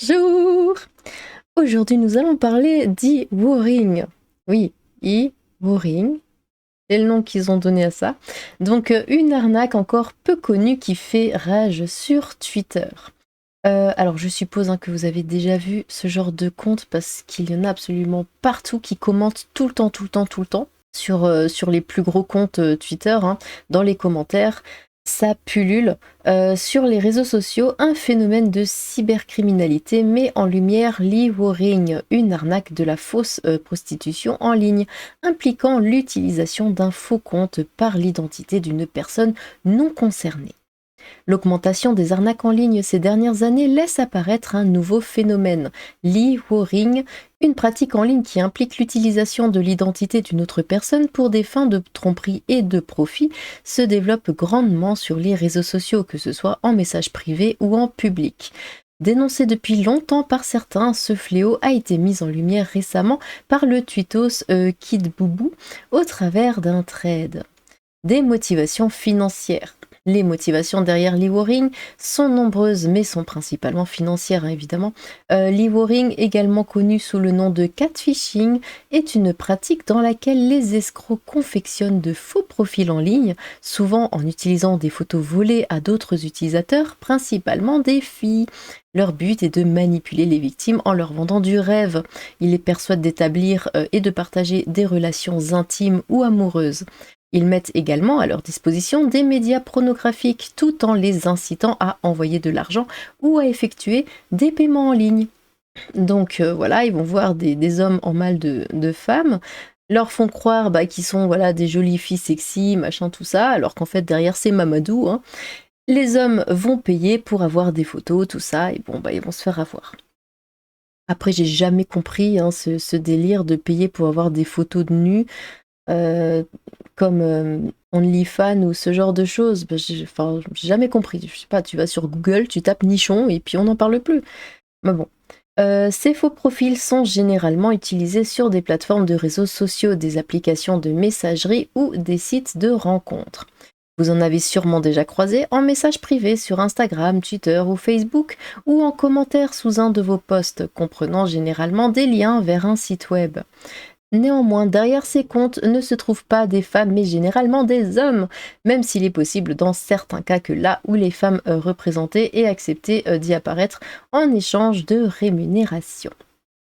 Bonjour! Aujourd'hui, nous allons parler d'e-warring. Oui, e-warring, c'est le nom qu'ils ont donné à ça. Donc, une arnaque encore peu connue qui fait rage sur Twitter. Alors, je suppose que vous avez déjà vu ce genre de compte parce qu'il y en a absolument partout qui commentent tout le temps, tout le temps, tout le temps sur les plus gros comptes Twitter, dans les commentaires. Ça pullule. Sur les réseaux sociaux, un phénomène de cybercriminalité met en lumière l'e-warring, une arnaque de la fausse prostitution en ligne, impliquant l'utilisation d'un faux compte par l'identité d'une personne non concernée. L'augmentation des arnaques en ligne ces dernières années laisse apparaître un nouveau phénomène, l'e-warring, une pratique en ligne qui implique l'utilisation de l'identité d'une autre personne pour des fins de tromperie et de profit, se développe grandement sur les réseaux sociaux, que ce soit en message privé ou en public. Dénoncé depuis longtemps par certains, ce fléau a été mis en lumière récemment par le tweetos Kid Boubou au travers d'un thread. Des motivations financières. Les motivations derrière l'e-warring sont nombreuses, mais sont principalement financières, évidemment. L'e-warring, également connu sous le nom de catfishing, est une pratique dans laquelle les escrocs confectionnent de faux profils en ligne, souvent en utilisant des photos volées à d'autres utilisateurs, principalement des filles. Leur but est de manipuler les victimes en leur vendant du rêve. Ils les persuadent d'établir et de partager des relations intimes ou amoureuses. Ils mettent également à leur disposition des médias pornographiques tout en les incitant à envoyer de l'argent ou à effectuer des paiements en ligne. Donc voilà, ils vont voir des hommes en mal de femmes, leur font croire qu'ils sont des jolies filles sexy, machin tout ça, alors qu'en fait derrière c'est Mamadou. Les hommes vont payer pour avoir des photos, tout ça, et bon ils vont se faire avoir. Après j'ai jamais compris ce délire de payer pour avoir des photos de nus. Comme OnlyFans ou ce genre de choses. J'ai jamais compris. Je sais pas, tu vas sur Google, tu tapes nichon et puis on n'en parle plus. Mais bon. Ces faux profils sont généralement utilisés sur des plateformes de réseaux sociaux, des applications de messagerie ou des sites de rencontres. Vous en avez sûrement déjà croisé en message privé sur Instagram, Twitter ou Facebook, ou en commentaire sous un de vos posts, comprenant généralement des liens vers un site web. Néanmoins, derrière ces comptes ne se trouvent pas des femmes, mais généralement des hommes, même s'il est possible dans certains cas que là où les femmes représentées aient accepté d'y apparaître en échange de rémunération.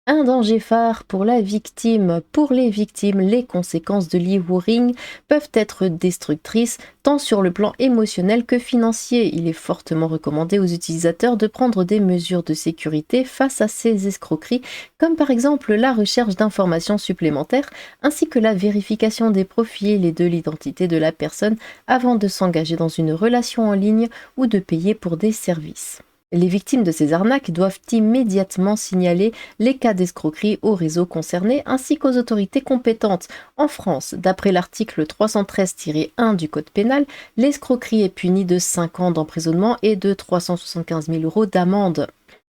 Un danger phare pour la victime. Pour les victimes, les conséquences de l'e-warring peuvent être destructrices, tant sur le plan émotionnel que financier. Il est fortement recommandé aux utilisateurs de prendre des mesures de sécurité face à ces escroqueries, comme par exemple la recherche d'informations supplémentaires, ainsi que la vérification des profils et de l'identité de la personne avant de s'engager dans une relation en ligne ou de payer pour des services. Les victimes de ces arnaques doivent immédiatement signaler les cas d'escroquerie aux réseaux concernés ainsi qu'aux autorités compétentes. En France, d'après l'article 313-1 du Code pénal, l'escroquerie est punie de 5 ans d'emprisonnement et de 375 000 € d'amende.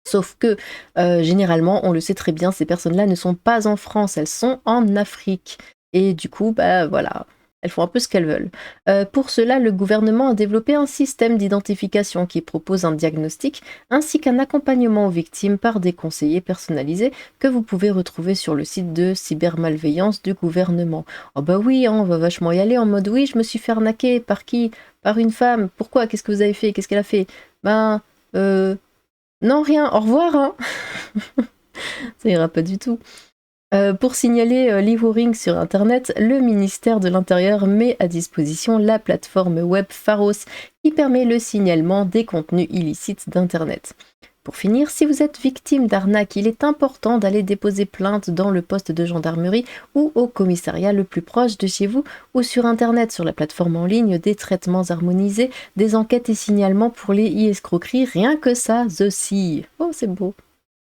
Sauf que, généralement, on le sait très bien, ces personnes-là ne sont pas en France, elles sont en Afrique. Et du coup, voilà, elles font un peu ce qu'elles veulent. Pour cela, le gouvernement a développé un système d'identification qui propose un diagnostic ainsi qu'un accompagnement aux victimes par des conseillers personnalisés que vous pouvez retrouver sur le site de cybermalveillance du gouvernement. Oh bah oui, on va vachement y aller en mode oui, je me suis fait arnaquer par qui? Par une femme. Pourquoi? Qu'est-ce que vous avez fait? Qu'est-ce qu'elle a fait? Non, rien, au revoir. Ça ira pas du tout. Pour signaler l'e-warring sur Internet, le ministère de l'Intérieur met à disposition la plateforme web Pharos qui permet le signalement des contenus illicites d'Internet. Pour finir, si vous êtes victime d'arnaque, il est important d'aller déposer plainte dans le poste de gendarmerie ou au commissariat le plus proche de chez vous ou sur Internet, sur la plateforme en ligne des traitements harmonisés, des enquêtes et signalements pour les e-escroqueries, rien que ça, The Sea. Oh, c'est beau.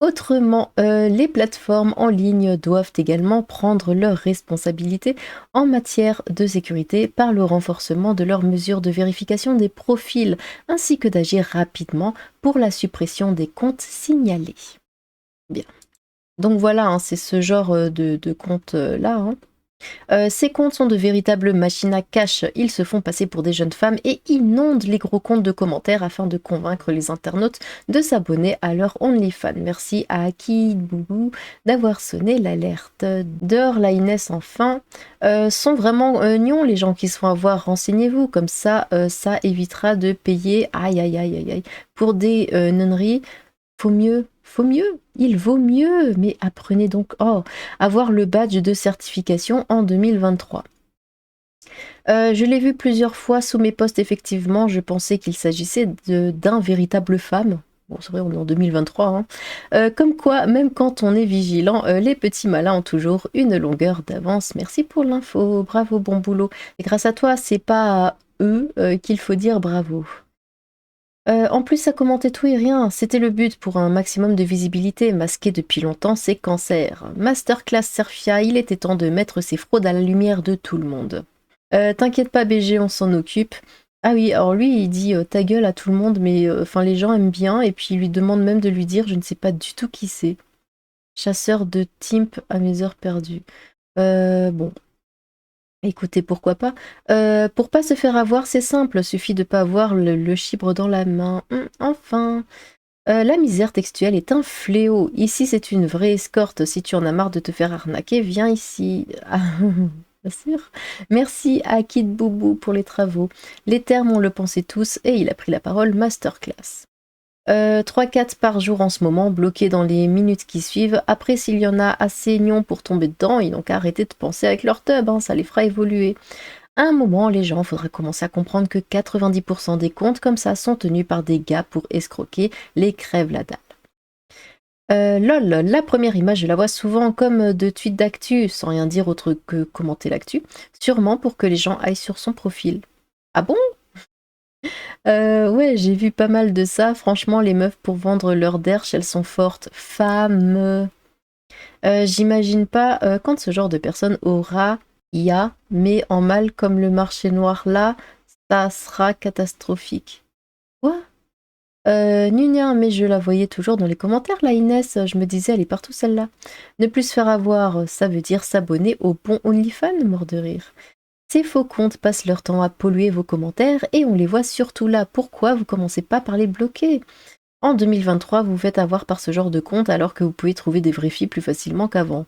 Autrement, les plateformes en ligne doivent également prendre leurs responsabilités en matière de sécurité par le renforcement de leurs mesures de vérification des profils, ainsi que d'agir rapidement pour la suppression des comptes signalés. Bien. Donc voilà, c'est ce genre de compte-là Ces comptes sont de véritables machines à cash. Ils se font passer pour des jeunes femmes et inondent les gros comptes de commentaires afin de convaincre les internautes de s'abonner à leur OnlyFans. Merci à Aki Boubou d'avoir sonné l'alerte. Dehors, la Inès enfin sont vraiment nions les gens qui se font avoir. Renseignez-vous, comme ça évitera de payer aïe aïe aïe aïe aïe pour des nonneries. Faut mieux, il vaut mieux, mais apprenez donc avoir le badge de certification en 2023. Je l'ai vu plusieurs fois sous mes posts, effectivement, je pensais qu'il s'agissait d'un véritable femme. Bon, c'est vrai, on est en 2023, hein. Comme quoi, même quand on est vigilant, les petits malins ont toujours une longueur d'avance. Merci pour l'info, bravo, bon boulot. Et grâce à toi, c'est pas à eux qu'il faut dire bravo. En plus, ça commentait tout et rien. C'était le but pour un maximum de visibilité. Masqué depuis longtemps, c'est cancer. Masterclass Serfia, il était temps de mettre ces fraudes à la lumière de tout le monde. T'inquiète pas, BG, on s'en occupe. Ah oui, alors lui, il dit ta gueule à tout le monde, mais enfin les gens aiment bien, et puis il lui demande même de lui dire, je ne sais pas du tout qui c'est. Chasseur de Timp à mes heures perdues. Bon. Écoutez, pourquoi pas. Pour pas se faire avoir, c'est simple, suffit de pas avoir le chibre dans la main. Enfin. La misère textuelle est un fléau. Ici, c'est une vraie escorte. Si tu en as marre de te faire arnaquer, viens ici. Ah, bien sûr. Merci à Kid Boubou pour les travaux. Les termes, on le pensait tous, et il a pris la parole masterclass. 3-4 par jour en ce moment, bloqués dans les minutes qui suivent. Après, s'il y en a assez nions pour tomber dedans, ils n'ont qu'à arrêter de penser avec leur tub, hein, ça les fera évoluer. À un moment, les gens, faudra commencer à comprendre que 90% des comptes comme ça sont tenus par des gars pour escroquer les crèves la dalle. Lol, la première image, je la vois souvent comme de tweet d'actu, sans rien dire autre que commenter l'actu, sûrement pour que les gens aillent sur son profil. Ah bon? Ouais, j'ai vu pas mal de ça. Franchement, les meufs pour vendre leur derche, elles sont fortes. Fameux. J'imagine pas quand ce genre de personne aura IA, mais en mal comme le marché noir là, ça sera catastrophique. Quoi? Gna, mais je la voyais toujours dans les commentaires, la Inès. Je me disais, elle est partout celle-là. Ne plus se faire avoir, ça veut dire s'abonner au bon OnlyFans, mort de rire. Ces faux comptes passent leur temps à polluer vos commentaires et on les voit surtout là. Pourquoi vous commencez pas par les bloquer? En 2023, vous vous faites avoir par ce genre de compte alors que vous pouvez trouver des vraies filles plus facilement qu'avant.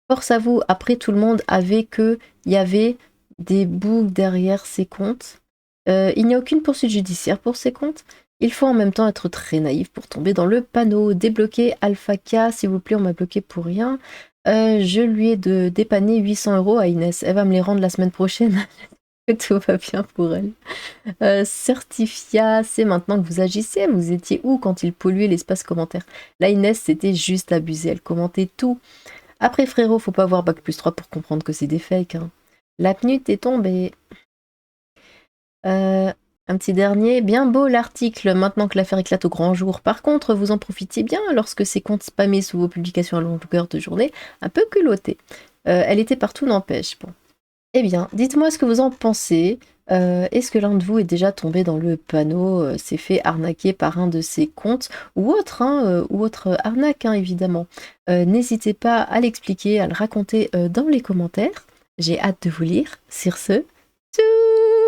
Force à vous, après tout le monde il y avait des bugs derrière ces comptes. Il n'y a aucune poursuite judiciaire pour ces comptes. Il faut en même temps être très naïf pour tomber dans le panneau. Débloquer Alpha K, s'il vous plaît, on m'a bloqué pour rien. Je lui ai dépanné 800 € à Inès. Elle va me les rendre la semaine prochaine. Tout va bien pour elle. Certifia, c'est maintenant que vous agissez. Vous étiez où quand il polluait l'espace commentaire? La Inès, c'était juste abusé. Elle commentait tout. Après, frérot, faut pas avoir bac+3 pour comprendre que c'est des fakes. Hein. La pnute est tombée. Un petit dernier, bien beau l'article, maintenant que l'affaire éclate au grand jour. Par contre, vous en profitiez bien lorsque ces comptes spammés sous vos publications à longueur de journée, un peu culottés. Elle était partout, n'empêche. Bon. Eh bien, dites-moi ce que vous en pensez. Est-ce que l'un de vous est déjà tombé dans le panneau, s'est fait arnaquer par un de ces comptes ou autre, ou autre arnaque, hein, évidemment. N'hésitez pas à l'expliquer, à le raconter dans les commentaires. J'ai hâte de vous lire. Sur ce, tchou!